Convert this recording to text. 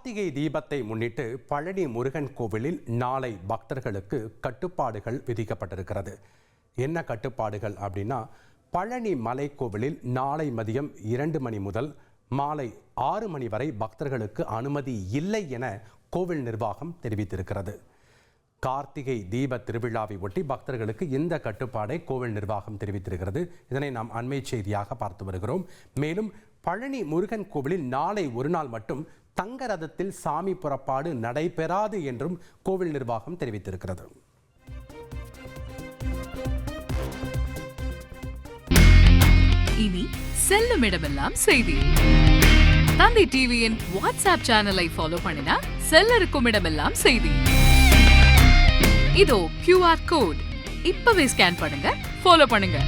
கார்த்திகை தீபத்தை முன்னிட்டு பழனி முருகன் கோவிலில் நாளை பக்தர்களுக்கு கட்டுப்பாடுகள் விதிக்கப்பட்டிருக்கிறது. என்ன கட்டுப்பாடுகள் அப்படின்னா, பழனி மலை கோவிலில் நாளை மதியம் 2 மணி முதல் மாலை 6 மணி வரை பக்தர்களுக்கு அனுமதி இல்லை என கோவில் நிர்வாகம் தெரிவித்திருக்கிறது. கார்த்திகை தீப திருவிழாவை ஒட்டி பக்தர்களுக்கு இந்த கட்டுப்பாடை கோவில் நிர்வாகம் தெரிவித்திருக்கிறது. இதனை நாம் அண்மை செய்தியாக பார்த்து வருகிறோம். மேலும் பழனி முருகன் கோவிலில் நாளை ஒரு நாள் மட்டும் தங்க ரதத்தில் சாமி புறப்பாடு நடைபெறாது என்றும் கோவில் நிர்வாகம் தெரிவித்திருக்கிறது. இனி செல்லும் இடமெல்லாம் செய்தி. தந்தி டிவியின் வாட்ஸ்அப் சேனலை ஃபாலோ பண்ணினா செல்ல இருக்கும் இடமெல்லாம் செய்தி. இதோ QR கோட் இப்பவே ஸ்கேன் பண்ணுங்க, ஃபாலோ பண்ணுங்க.